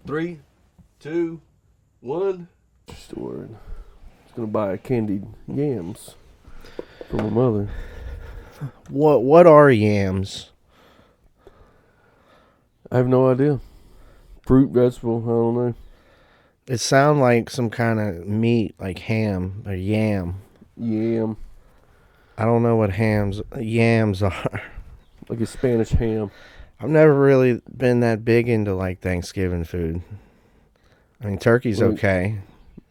3, 2, 1. Store. I was gonna buy candied yams for my mother. What are yams? I have no idea. Fruit, vegetable, I don't know. It sounds like some kind of meat, like ham or yam. Yam. I don't know what yams are. Like a Spanish ham. I've never really been that big into like Thanksgiving food. I mean, turkey's okay.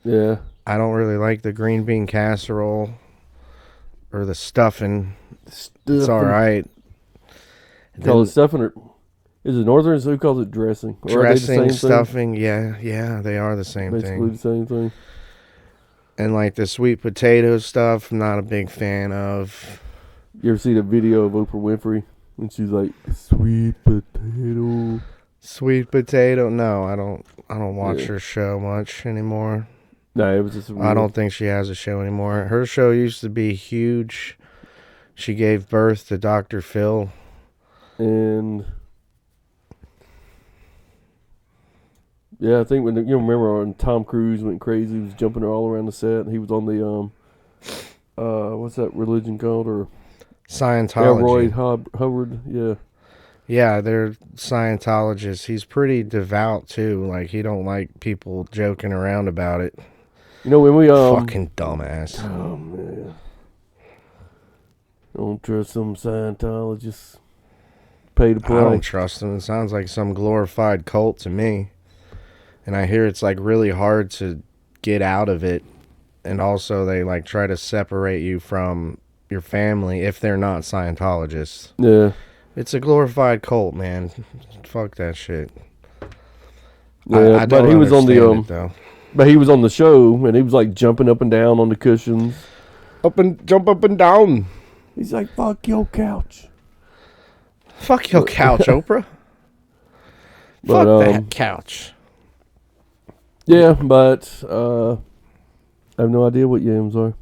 Yeah. I don't really like the green bean casserole or the stuffing. It's all right. Call it stuffing, or is it Northerners who calls it dressing? Or dressing, stuffing, yeah, they are the same Basically thing. the same thing. And like the sweet potato stuff, I'm not a big fan of. You ever see the video of Oprah Winfrey when she's like, sweet potato? Sweet potato? No, I don't watch her show much anymore. No, it was just. I don't think she has a show anymore. Her show used to be huge. She gave birth to Dr. Phil. And yeah, I think when you remember when Tom Cruise went crazy, he was jumping all around the set. He was on the what's that religion called, or Scientology. Hubbard, yeah. Yeah, they're Scientologists. He's pretty devout too. Like he don't like people joking around about it. You know when we fucking dumbass. Oh man, don't trust some Scientologists. Pay the price. I don't trust them. It sounds like some glorified cult to me. And I hear it's like really hard to get out of it. And also they like try to separate you from your family if they're not Scientologists. Yeah. It's a glorified cult, man. Fuck that shit. Yeah, but he was on the but he was on the show and he was like jumping up and down on the cushions. Jump up and down. He's like, fuck your couch. Fuck your couch, Oprah. Fuck that couch. Yeah, but I have no idea what yams are.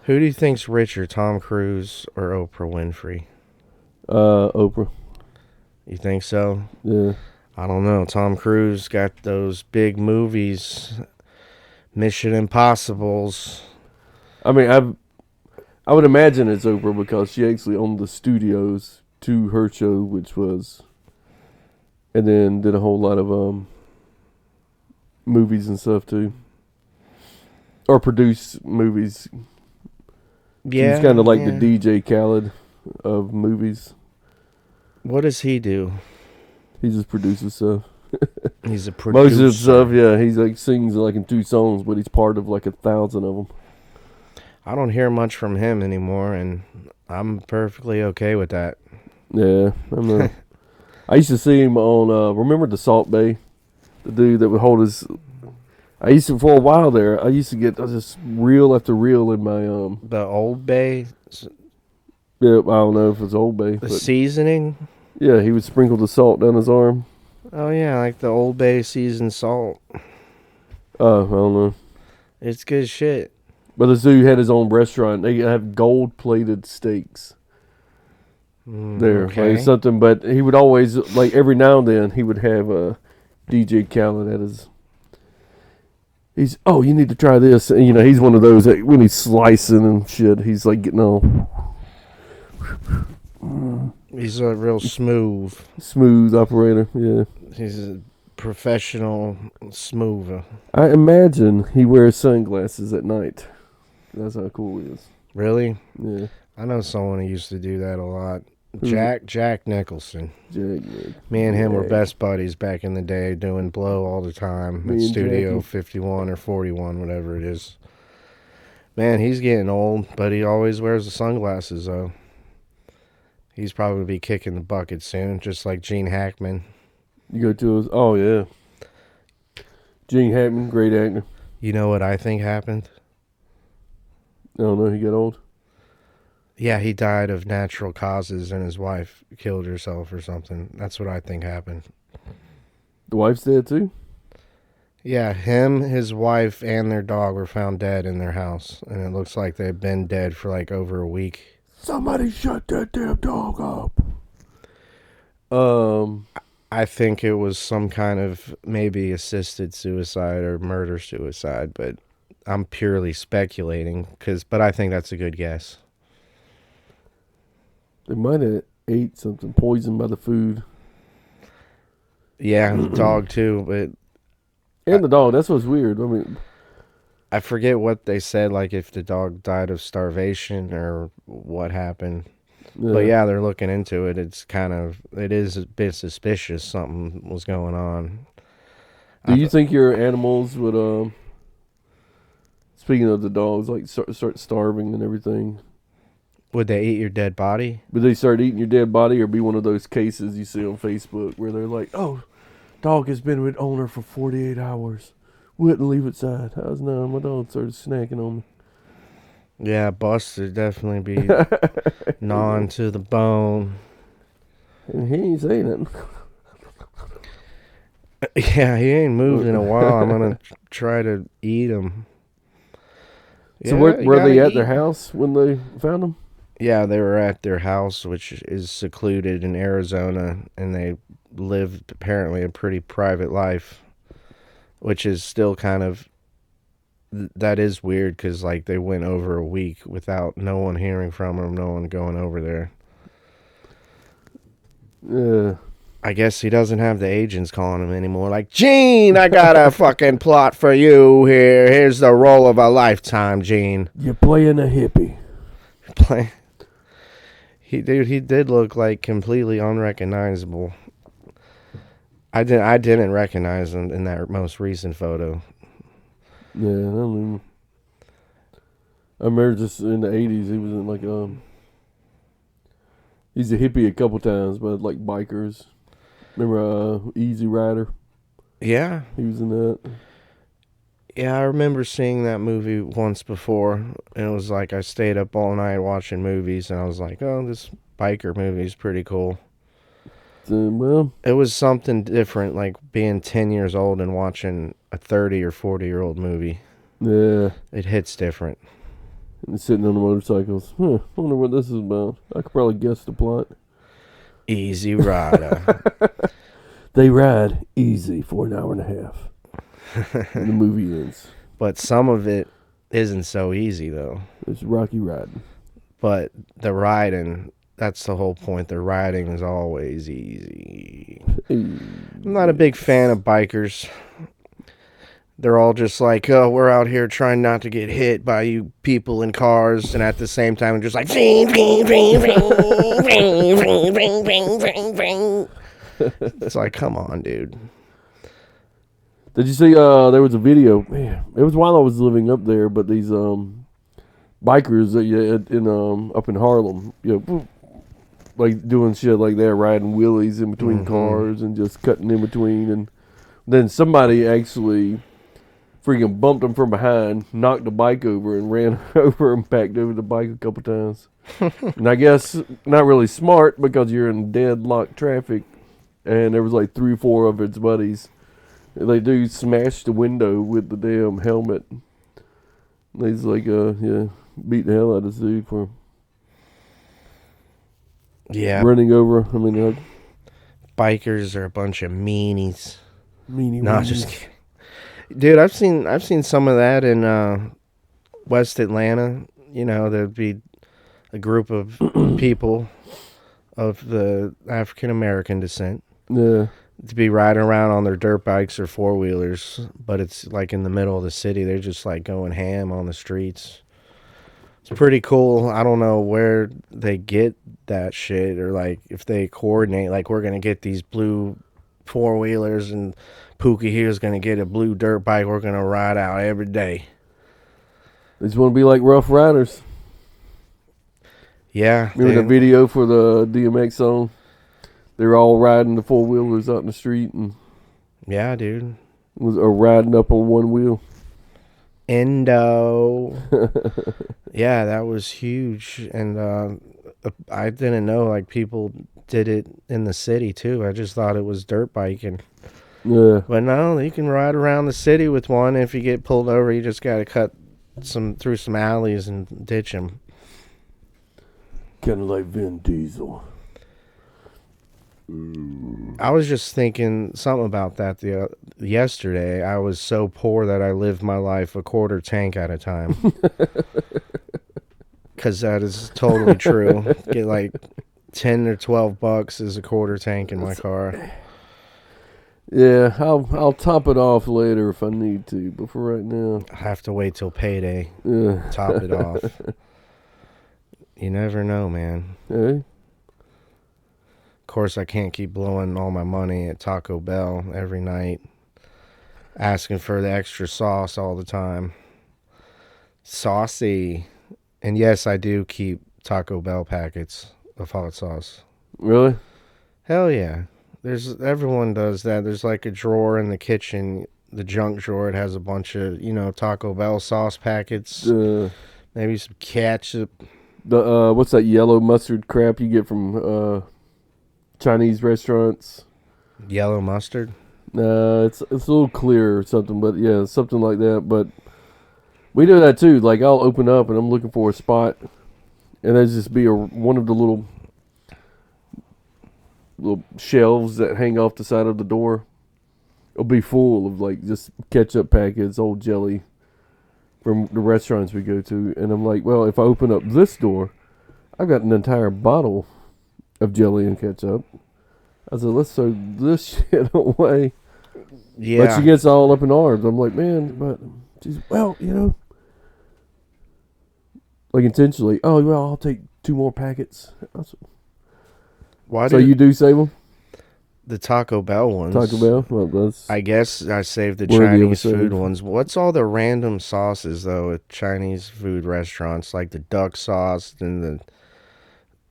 Who do you think's richer, Tom Cruise or Oprah Winfrey? Oprah. You think so? Yeah. I don't know. Tom Cruise got those big movies, Mission Impossibles. I mean, I would imagine it's Oprah because she actually owned the studios to her show, which was, and then did a whole lot of movies and stuff too, or produced movies. Yeah, he's kind of like the DJ Khaled of movies. What does he do? He just produces stuff. He's a producer. Most of the stuff, yeah. He's like sings like in 2 songs, but he's part of like 1,000 of them. I don't hear much from him anymore, and I'm perfectly okay with that. Yeah, I used to see him on. Remember the Salt Bay, the dude that would hold his. I used to for a while there. I used to get just reel after reel in my The Old Bay. Yeah, I don't know if it's Old Bay. The seasoning. Yeah, he would sprinkle the salt down his arm. Oh yeah, like the Old Bay seasoned salt. I don't know. It's good shit. But this dude had his own restaurant. They have gold-plated steaks there. Okay. Like something, but he would always, like every now and then, he would have a DJ Khaled at his. You need to try this. And, you know, he's one of those that when he's slicing and shit, he's like getting all. He's a real smooth operator. Yeah. He's a professional smoother. I imagine he wears sunglasses at night. That's how cool he is. Really? Yeah. I know someone who used to do that a lot. Jack Nicholson. Me and him were best buddies back in the day, doing blow all the time at Studio 51 or 41, whatever it is. Man, he's getting old, but he always wears the sunglasses, though. He's probably be kicking the bucket soon, just like Gene Hackman. You go to his... Oh, yeah. Gene Hackman, great actor. You know what I think happened? I don't know, he got old. Yeah, he died of natural causes and his wife killed herself or something. That's what I think happened. The wife's dead too? Yeah, him, his wife, and their dog were found dead in their house. And it looks like they've been dead for like over a week. Somebody shut that damn dog up. I think it was some kind of maybe assisted suicide or murder suicide, but I'm purely speculating but I think that's a good guess. They might have ate something poisoned by the food. Yeah, the dog too, and the dog. That's what's weird. I mean, I forget what they said, like if the dog died of starvation or what happened. Yeah. But yeah, they're looking into it. It is a bit suspicious something was going on. Do you think your animals would, speaking of the dogs, like start starving and everything? Would they eat your dead body? Would they start eating your dead body, or be one of those cases you see on Facebook where they're like, oh, dog has been with owner for 48 hours. Wouldn't leave its side. I was, no, my dog started snacking on me. Yeah, Buster definitely be gnawing to the bone. And he ain't saying nothing. Yeah, he ain't moved in a while. I'm going to try to eat him. So were they at their house when they found them? Yeah, they were at their house, which is secluded in Arizona, and they lived apparently a pretty private life, which is still kind of, that is weird because like they went over a week without no one hearing from them, no one going over there. Yeah. I guess he doesn't have the agents calling him anymore. Like, Gene, I got a fucking plot for you here. Here's the role of a lifetime, Gene. You're playing a hippie. He did look like completely unrecognizable. I didn't recognize him in that most recent photo. Yeah, I remember just in the 80s, he was in like he's a hippie a couple times, but like bikers. Remember Easy Rider? Yeah. He was in that. Yeah, I remember seeing that movie once before, and it was like I stayed up all night watching movies, and I was like, oh, this biker movie is pretty cool. Well, it was something different, like being 10 years old and watching a 30 or 40-year-old movie. Yeah. It hits different. And sitting on the motorcycles. I wonder what this is about. I could probably guess the plot. Easy Rider. They ride easy for an hour and a half. And the movie ends. But some of it isn't so easy, though. It's rocky riding. But the riding, that's the whole point. The riding is always easy. I'm not a big fan of bikers. They're all just like, oh, we're out here trying not to get hit by you people in cars, and at the same time, just like, it's like, come on, dude. Did you see? There was a video. Man, it was while I was living up there, but these bikers up in Harlem, like doing shit like that, riding wheelies in between cars and just cutting in between, and then somebody actually freaking bumped him from behind, knocked the bike over, and ran over and backed over the bike a couple times. And I guess not really smart because you're in deadlocked traffic, and there was like 3 or 4 of its buddies. They do smash the window with the damn helmet. He's like, beat the hell out of this dude for running over. I mean, bikers are a bunch of meanies. No, just kidding. Dude, I've seen some of that in West Atlanta. There'd be a group of people of the African American descent. Yeah. To be riding around on their dirt bikes or 4-wheelers, but it's like in the middle of the city. They're just like going ham on the streets. It's pretty cool. I don't know where they get that shit, or like if they coordinate, like we're going to get these blue 4-wheelers and Pookie here's going to get a blue dirt bike. We're going to ride out every day. They just want to be like Rough Riders. Yeah. Remember the video for the DMX song? They're all riding the 4-wheelers out in the street. And yeah, dude. Or riding up on one wheel. Endo. Yeah, that was huge. And I didn't know like people did it in the city too. I just thought it was dirt biking. Yeah. But no, you can ride around the city with one. If you get pulled over, you just got to cut through some alleys and ditch them. Kind of like Vin Diesel. I was just thinking something about that yesterday. I was so poor that I lived my life a quarter tank at a time. Because that is totally true. Get like 10 or 12 bucks is a quarter tank in my car. Yeah, I'll top it off later if I need to, but for right now, I have to wait till payday. yeah. Top it off. You never know, man. Hey. Of course, I can't keep blowing all my money at Taco Bell every night, asking for the extra sauce all the time. Saucy. And yes, I do keep Taco Bell packets of hot sauce. Really? Hell yeah. Everyone does that. There's like a drawer in the kitchen, the junk drawer. It has a bunch of, Taco Bell sauce packets. Maybe some ketchup. What's that yellow mustard crap you get from Chinese restaurants? Yellow mustard? It's a little clear or something, but yeah, something like that. But we do that too. Like I'll open up and I'm looking for a spot, and there's just be one of the little shelves that hang off the side of the door. It'll be full of like just ketchup packets, old jelly from the restaurants we go to, and I'm like, well, if I open up this door, I've got an entire bottle of jelly and ketchup. I said, let's throw this shit away. Yeah. But she gets all up in arms. I'm like, man, but she's, well, like intentionally. Oh, well, I'll take 2 more packets. So you do save them? The Taco Bell ones. Taco Bell? Well, that's... I guess I saved the Chinese food ones. What's all the random sauces, though, at Chinese food restaurants? Like the duck sauce and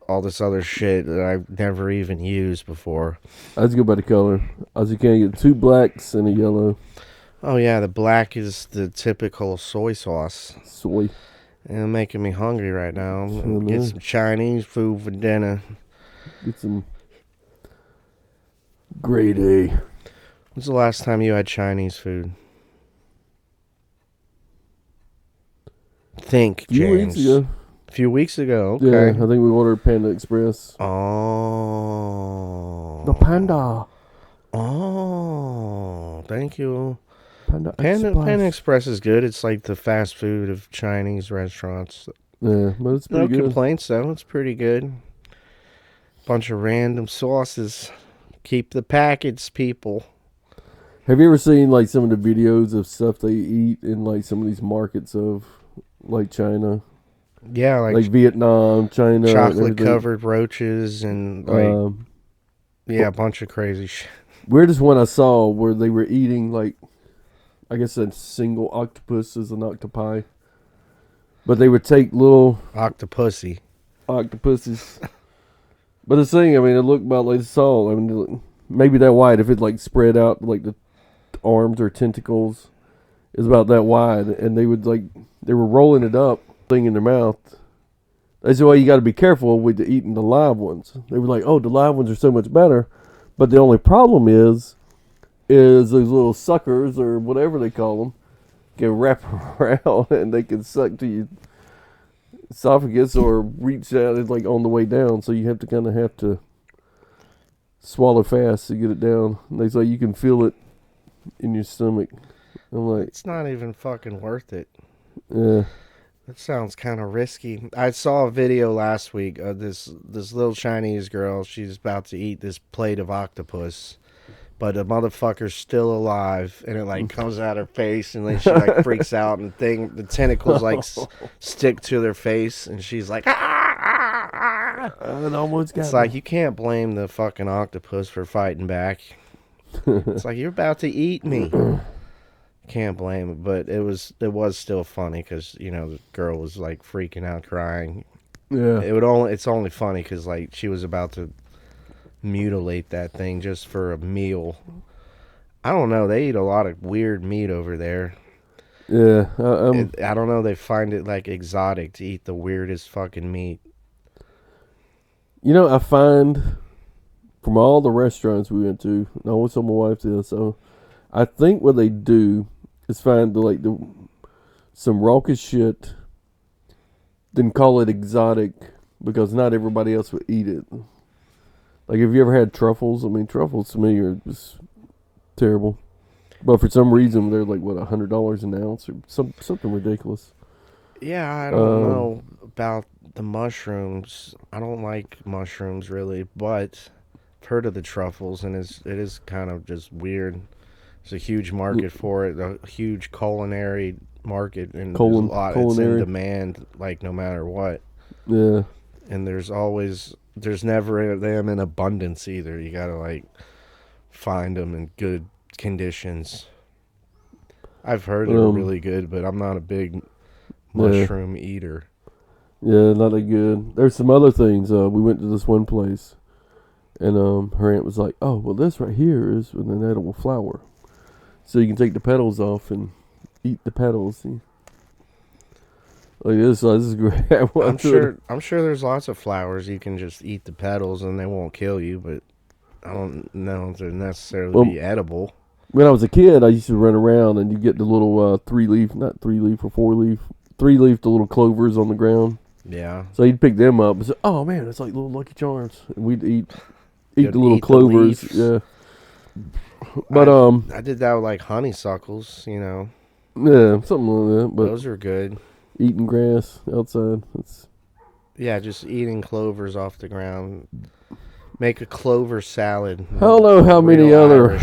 all this other shit that I've never even used before. I just go by the color. You can get 2 blacks and a yellow. Oh, yeah, the black is the typical soy sauce. Soy. And making me hungry right now. Get some Chinese food for dinner. Get some grade A. When's the last time you had Chinese food? Think, James. A few weeks ago, okay. Yeah, I think we ordered Panda Express. Oh. The Panda. Oh, thank you. Panda Express is good. It's like the fast food of Chinese restaurants. Yeah, but it's pretty good. No complaints, though. It's pretty good. Bunch of random sauces. Keep the packets, people. Have you ever seen like some of the videos of stuff they eat in like some of these markets of like China? Yeah, like Vietnam, China, chocolate covered roaches and like a bunch of crazy shit. Weirdest one I saw where they were eating like, I guess a single octopus is an octopi, but they would take little octopuses. But the thing, I mean, it looked about like salt. I mean, maybe that wide. If it like spread out like the arms or tentacles, is about that wide. And they would they were rolling it up, thing in their mouth. They said, well, you got to be careful with eating the live ones. They were like, oh, the live ones are so much better. But the only problem is those little suckers or whatever they call them can wrap around and they can suck to your esophagus or reach out like on the way down. So you have to swallow fast to get it down. And they say you can feel it in your stomach. I'm like, it's not even fucking worth it. Yeah. That sounds kind of risky. I saw a video last week of this little Chinese girl. She's about to eat this plate of octopus, but the motherfucker's still alive, and it like comes out her face, and then she like freaks out, and the tentacles like stick to their face, and she's like, ah. It almost got It's like you can't blame the fucking octopus for fighting back. It's like, you're about to eat me. Can't blame it, but it was still funny because the girl was like freaking out, crying. Yeah, it's only funny because like she was about to mutilate that thing just for a meal. I don't know. They eat a lot of weird meat over there. Yeah, I don't know. They find it like exotic to eat the weirdest fucking meat. I find from all the restaurants we went to, I always told my wife this, so I think what they do is find some raucous shit, then call it exotic because not everybody else would eat it. Like, have you ever had truffles? I mean, truffles to me are just terrible. But for some reason, they're like, what, $100 an ounce or something ridiculous. Yeah, I don't know about the mushrooms. I don't like mushrooms really, but I've heard of the truffles, and it is kind of just weird. There's a huge market for it, a huge culinary market, and there's a lot. Culinary. It's in demand, like no matter what. Yeah. And there's never them in abundance either. You gotta like find them in good conditions. I've heard they're really good, but I'm not a big mushroom eater. Yeah, not that good. There's some other things. We went to this one place, and her aunt was like, "Oh, well, this right here is an edible flower, so you can take the petals off and eat the petals." Like this is great. I'm sure there's lots of flowers you can just eat the petals and they won't kill you, but I don't know if they're necessarily be edible. When I was a kid, I used to run around and you get the little 3-leaf, not 3-leaf or 4-leaf, 3-leaf, the little clovers on the ground. Yeah. So you'd pick them up and say, "Oh man, it's like little Lucky Charms." And we'd eat the little clovers. Yeah. But I did that with like honeysuckles, Yeah, something like that. But those are good. Eating grass outside. Yeah, just eating clovers off the ground. Make a clover salad. I don't know how many other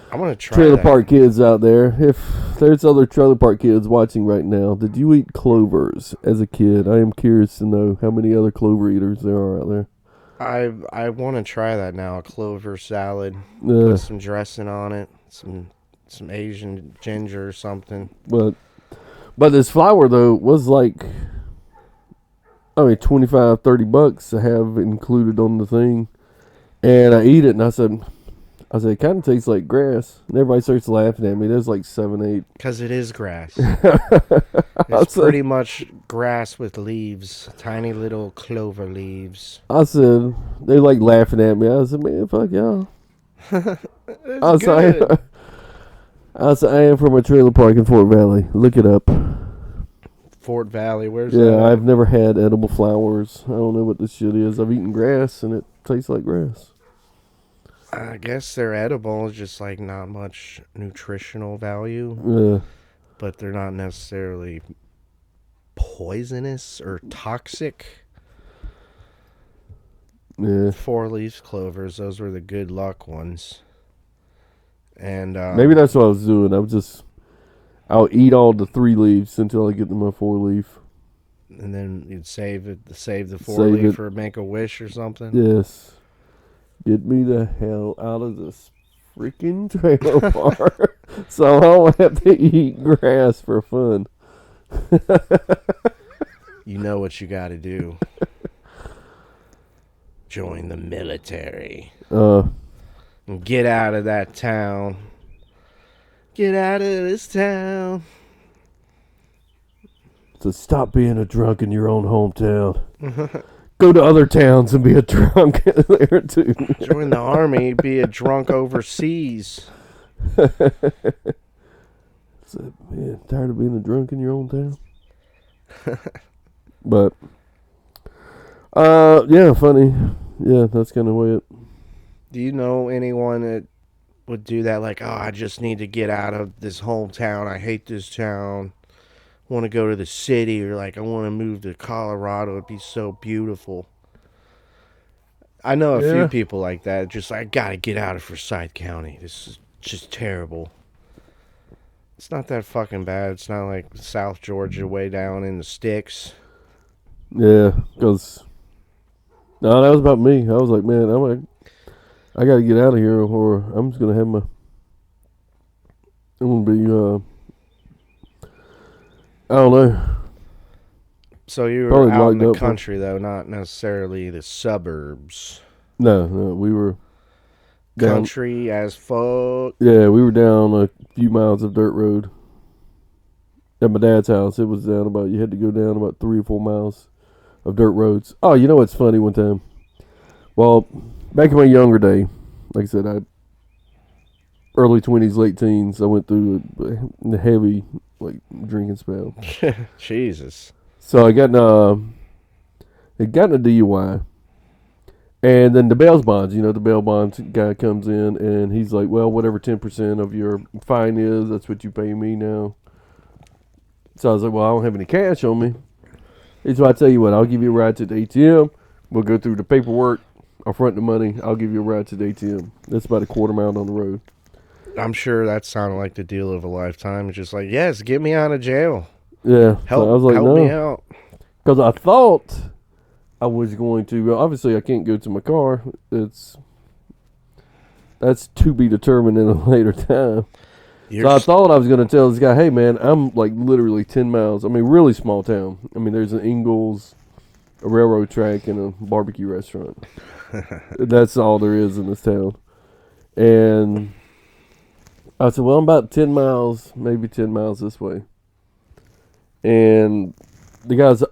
I'm gonna try trailer park kids out there. If there's other trailer park kids watching right now, did you eat clovers as a kid? I am curious to know how many other clover eaters there are out there. I want to try that now. A clover salad. Put some dressing on it. Some Asian ginger or something. But this flour though was like, I mean, $25-$30 to have included on the thing, and I eat it and I said it kind of tastes like grass, and everybody starts laughing at me. There's like 7-8 because it is grass. It's pretty much grass with leaves, tiny little clover leaves. I said they like laughing at me. I said, "Man, fuck y'all." I am from a trailer park in Fort Valley. Look it up. Fort Valley, where's that? Yeah, I've never had edible flowers. I don't know what this shit is. I've eaten grass and it tastes like grass. I guess they're edible, just like not much nutritional value. Yeah. But they're not necessarily poisonous or toxic. Yeah. 4-leaf clovers, those were the good luck ones. And maybe that's what I was doing. I'll eat all the 3 leaves until I get to my 4-leaf. And then you'd save the 4-leaf or make a wish or something. Yes. Get me the hell out of this freaking trailer park. So I don't have to eat grass for fun. You know what you got to do. Join the military. Get out of that town. Get out of this town. So stop being a drunk in your own hometown. Go to other towns and be a drunk there too. Join the army, be a drunk overseas. So, man, tired of being a drunk in your own town? But, yeah, funny. Yeah, that's kind of the way it... Do you know anyone that would do that? Like, oh, I just need to get out of this hometown. I hate this town. I want to go to the city. Or like, I want to move to Colorado. It'd be so beautiful. I know a few people like that. Just like, I got to get out of Forsyth County. This is just terrible. It's not that fucking bad. It's not like South Georgia way down in the sticks. Yeah, because... No, that was about me. I was like, man, I got to get out of here, or I'm just gonna have I'm gonna be. I don't know. So you were out in the country, though, not necessarily the suburbs. No, we were down, country as fuck. Yeah, we were down a few miles of dirt road at my dad's house. It was down about. You had to go down about 3 or 4 miles of dirt roads. Oh, you know what's funny? One time, well, back in my younger day, like I said, early 20s, late teens, I went through a heavy drinking spell. Jesus. So I got in a DUI, And then the bail bonds, the bail bonds guy comes in and he's like, well, whatever 10% of your fine is, that's what you pay me now. So I was like, well, I don't have any cash on me. He's like, I tell you what, I'll give you a ride to the ATM. We'll go through the paperwork. I'll front the money. I'll give you a ride to the ATM. That's about a quarter mile down the road. I'm sure that sounded like the deal of a lifetime. It's just like, yes, get me out of jail. Yeah. Help, so I was like, help me out. Because I thought I was going to. Well, obviously, I can't go to my car. That's to be determined in a later time. So I thought I was going to tell this guy, hey, man, I'm like literally 10 miles. I mean, really small town. I mean, there's an Ingalls, a railroad track, and a barbecue restaurant. That's all there is in this town. And I said, well, I'm about 10 miles, maybe 10 miles this way. And the guy said,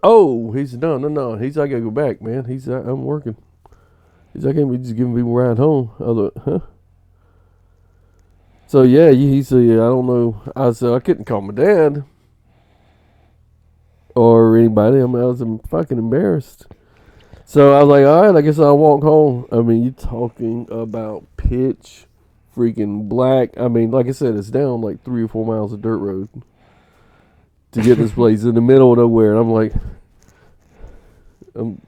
he said, no. He said, I got to go back, man. He said, I'm working. He said, I can't be just giving people a ride home. I was like, huh? So, yeah, he said, I don't know. I said, I couldn't call my dad or anybody. I was fucking embarrassed. So, I was like, all right, I guess I'll walk home. I mean, you're talking about pitch freaking black. I mean, like I said, it's down like 3 or 4 miles of dirt road to get this place in the middle of nowhere. And I'm like, I'm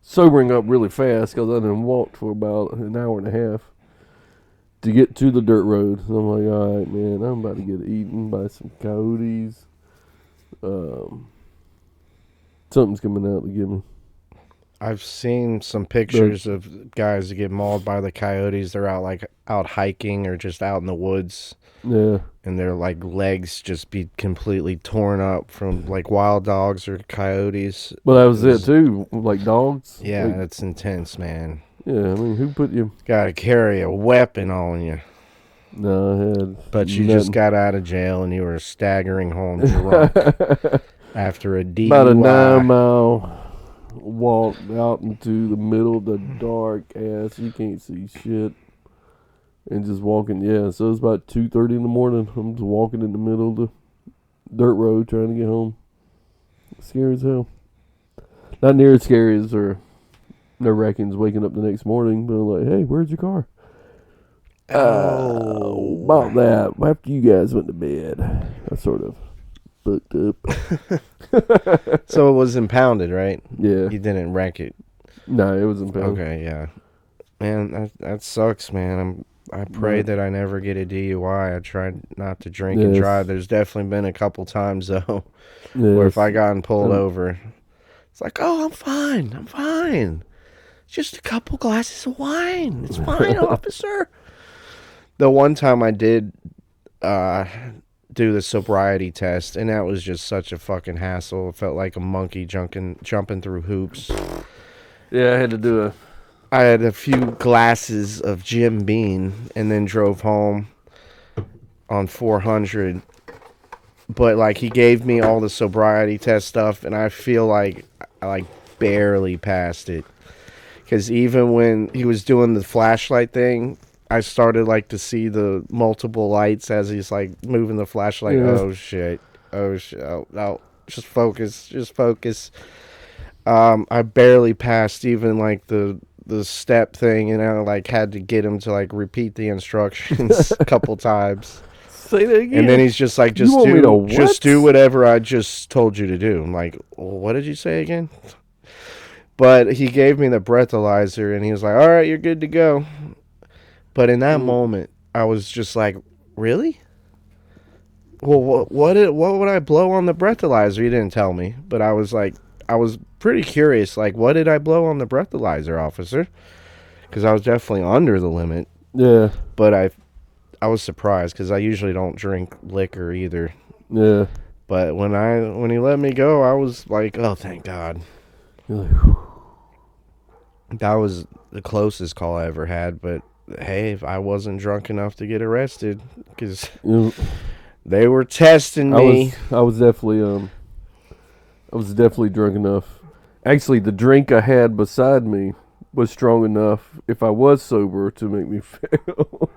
sobering up really fast because I done walked for about an hour and a half to get to the dirt road. And I'm like, all right, man, I'm about to get eaten by some coyotes. Something's coming out to get me. I've seen some pictures of guys that get mauled by the coyotes. They're out hiking or just out in the woods. Yeah. And their legs just be completely torn up from wild dogs or coyotes. Well, that was it too. Like dogs. Yeah, that's intense, man. Yeah, I mean, who put you? Got to carry a weapon on you. No, I had. But you just got out of jail and you were staggering home drunk after a DUI. About a 9-mile walk out into the middle of the dark ass. You can't see shit. And just walking, so it's about 2:30 in the morning. I'm just walking in the middle of the dirt road trying to get home. Scary as hell. Not near as scary as nerve-wracking as waking up the next morning, but I'm like, hey, where's your car? Oh, about that. After you guys went to bed. I sort of booked up. So it was impounded, right? Yeah. You didn't wreck it? No, it was impounded. Okay, yeah. Man, that sucks, man. I pray that I never get a DUI. I tried not to drink and drive. There's definitely been a couple times, though, where if I gotten pulled over, it's like, oh, I'm fine. Just a couple glasses of wine. It's fine, officer. The one time I did do the sobriety test, and that was just such a fucking hassle. It felt like a monkey jumping through hoops. Yeah, I had to do I had a few glasses of Jim Beam and then drove home on 400. But, he gave me all the sobriety test stuff, and I feel like I, barely passed it. Because even when he was doing the flashlight thing, I started, to see the multiple lights as he's, moving the flashlight. Yeah. Oh, shit. Oh, no. Just focus. I barely passed even, the step thing, and I had to get him to repeat the instructions a couple times. Say that again. And then he's just just do whatever I just told you to do. I'm like, well, what did you say again? But he gave me the breathalyzer, and he was like, all right, you're good to go. But in that moment, I was just like, really? Well, what would I blow on the breathalyzer? He didn't tell me, but I was pretty curious, what did I blow on the breathalyzer, officer? Because I was definitely under the limit. Yeah. But I was surprised because I usually don't drink liquor either. Yeah. But when he let me go, I was like, oh, thank God. You're like, whew. That was the closest call I ever had. But hey, if I wasn't drunk enough to get arrested, because they were testing me. I was definitely drunk enough. Actually, the drink I had beside me was strong enough, if I was sober, to make me fail.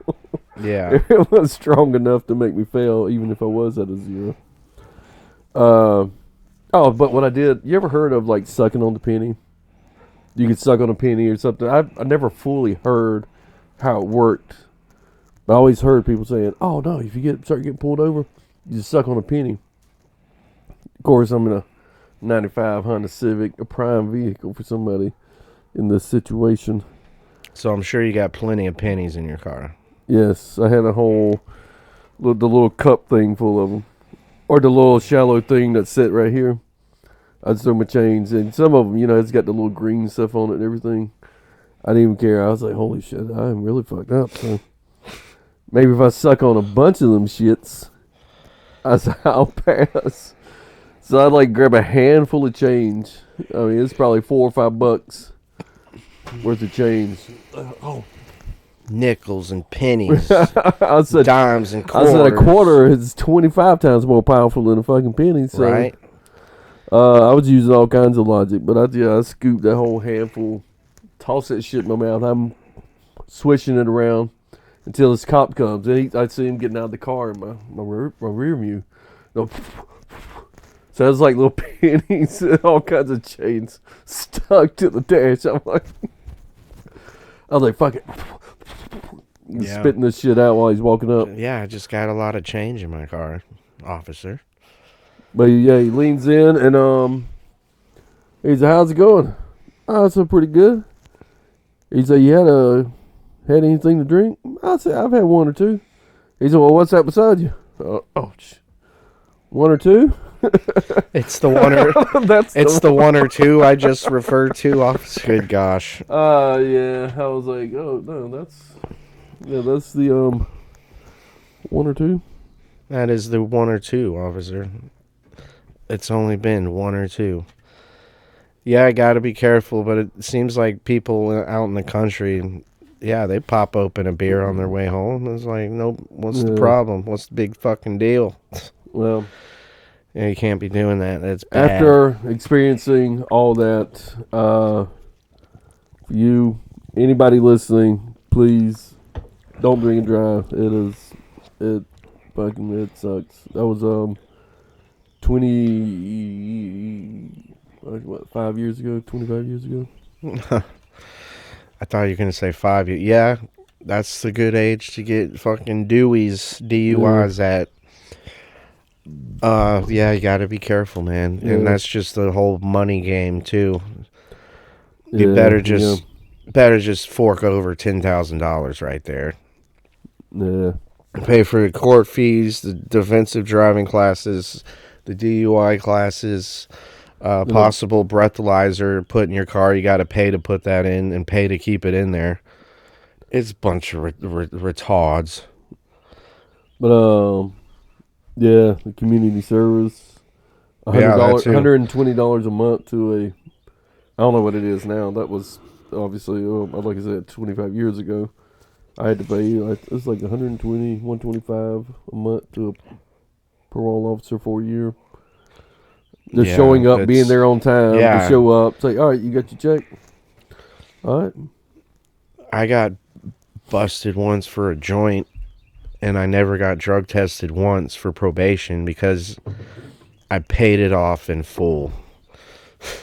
Yeah. It was strong enough to make me fail, even if I was at a 0. But what I did, you ever heard of, sucking on the penny? you could suck on a penny or something. I never fully heard how it worked. But I always heard people saying, "Oh no, if you start getting pulled over, you just suck on a penny." Of course, I'm in a '95 Honda Civic, a prime vehicle for somebody in this situation. So I'm sure you got plenty of pennies in your car. Yes, I had the little cup thing full of them, or the little shallow thing that's set right here. I'd throw my chains in. Some of them, it's got the little green stuff on it and everything. I didn't even care. I was like, holy shit, I am really fucked up. So maybe if I suck on a bunch of them shits, I'll pass. So I'd like grab a handful of change. I mean, it's probably $4 or $5 worth of change. Oh, nickels and pennies, I said dimes and quarters. I said a quarter is 25 times more powerful than a fucking penny. So, right. I was using all kinds of logic, but I scooped that whole handful, tossed that shit in my mouth. I'm swishing it around until this cop comes. And I see him getting out of the car in my rear view. So it was like little pennies and all kinds of chains stuck to the dash. I was like, fuck it. Spitting this shit out while he's walking up. Yeah, I just got a lot of change in my car, officer. But yeah, he leans in and he's like, how's it going? Oh, it's pretty good. He said, you had anything to drink? I said, I've had one or two. He said, well, what's that beside you? One or two? It's the one or the one or two I just referred to, officer. Good gosh. Yeah. I was like, oh no, that's the one or two. That is the one or two, officer. It's only been one or two. Yeah, I got to be careful, but it seems like people out in the country, yeah, they pop open a beer on their way home. It's like, nope, what's the problem? What's the big fucking deal? Well, yeah, you can't be doing that. That's bad. After experiencing all that, anybody listening, please don't drink and drive. It sucks. That was 5 years ago, 25 years ago. I thought you were gonna say 5 years. Yeah, that's the good age to get fucking DUIs at. Yeah, you gotta be careful, man. Yeah. And that's just the whole money game too. You better just fork over $10,000 right there. Yeah. Pay for the court fees, the defensive driving classes, the DUI classes, possible breathalyzer put in your car. You got to pay to put that in and pay to keep it in there. It's a bunch of retards. But yeah, the community service, $120 a month to I don't know what it is now. That was obviously, like I said, 25 years ago. I had to pay, it's like $125 a month to a parole officer for a year. Just showing up, being there on time to show up. Say, all right, you got your check? All right. I got busted once for a joint, and I never got drug tested once for probation because I paid it off in full.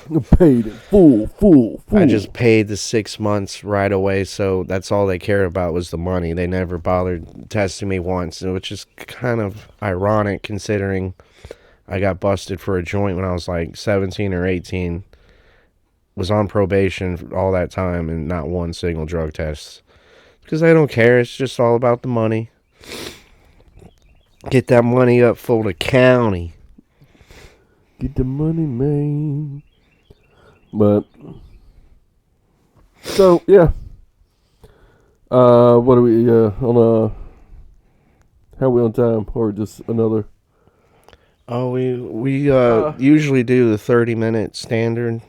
You paid it full. I just paid the 6 months right away, so that's all they cared about was the money. They never bothered testing me once, which is kind of ironic considering I got busted for a joint when I was like 17 or 18, was on probation all that time, and not one single drug test. Because they don't care. It's just all about the money. Get that money up for the county. Get the money, man. But so yeah. What are we on how are we on time, or just another? Oh, we usually do the 30-minute standard.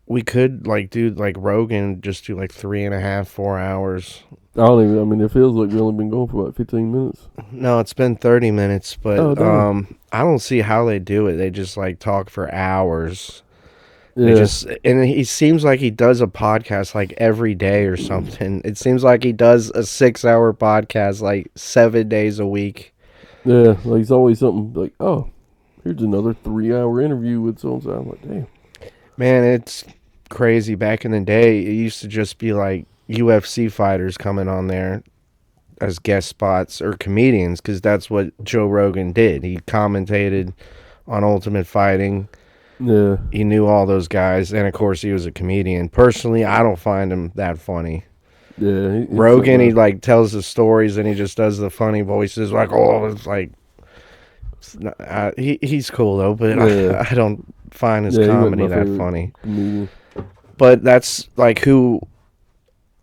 We could do like Rogan, just do like 3.5, 4 hours. It feels like we've only been going for about 15 minutes. No, it's been 30 minutes, but I don't see how they do it. They just talk for hours. Yeah. And he seems like he does a podcast like every day or something. It seems like he does a 6-hour podcast like 7 days a week. Yeah, it's always something like, oh, here's another 3-hour interview with so-and-so. I'm like, damn. Man, it's crazy. Back in the day, it used to just be like UFC fighters coming on there as guest spots or comedians, because that's what Joe Rogan did. He commentated on Ultimate Fighting. Yeah. He knew all those guys, and of course, he was a comedian. Personally, I don't find him that funny. Yeah. Rogan, he like tells the stories and he just does the funny voices, like, oh, it's like. He's cool though, but I don't find his comedy that funny. Comedian. But that's like who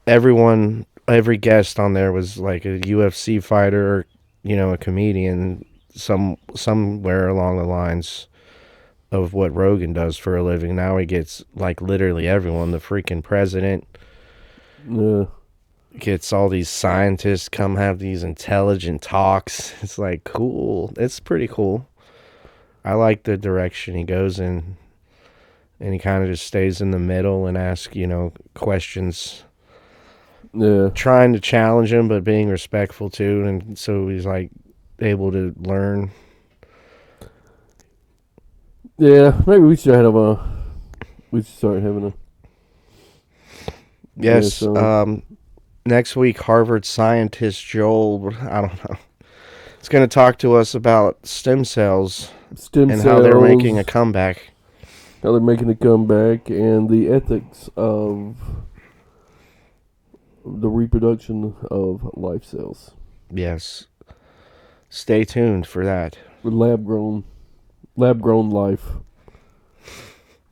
every guest on there was like a UFC fighter or, a comedian somewhere along the lines of what Rogan does for a living. Now he gets like literally everyone, the freaking president. Yeah. Gets all these scientists come have these intelligent talks. It's like cool. It's pretty cool. I like the direction he goes in, and he kind of just stays in the middle and asks, questions. Yeah. Trying to challenge him, but being respectful too, and so he's like able to learn. Yeah, maybe we should start having a. Yes. Next week, Harvard scientist Joel, I don't know, is going to talk to us about stem cells and how they're making a comeback. How they're making a comeback and the ethics of the reproduction of life cells. Yes. Stay tuned for that. Lab grown life.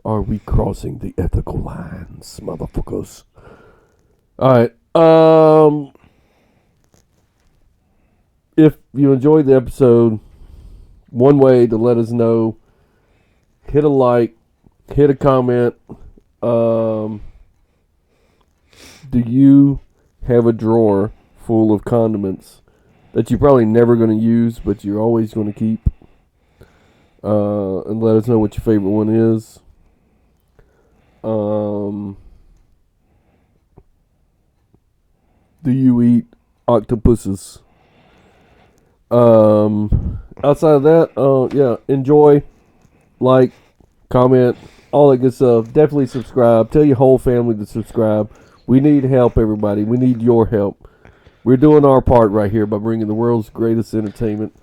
Are we crossing the ethical lines, motherfuckers? All right. If you enjoyed the episode, one way to let us know, hit a like, hit a comment. Do you have a drawer full of condiments that you're probably never going to use, but you're always going to keep? And let us know what your favorite one is. Do you eat octopuses? Outside of that, enjoy, like, comment, all that good stuff. Definitely subscribe. Tell your whole family to subscribe. We need help, everybody. We need your help. We're doing our part right here by bringing the world's greatest entertainment.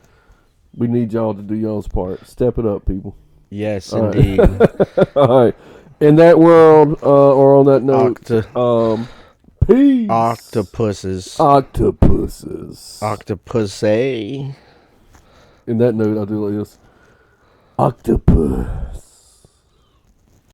We need y'all to do y'all's part. Step it up, people. Yes, all indeed. Right. All right. In that world, or on that note, peace. Octopuses. Octopussy. In that note, I'll do like this. Octopus.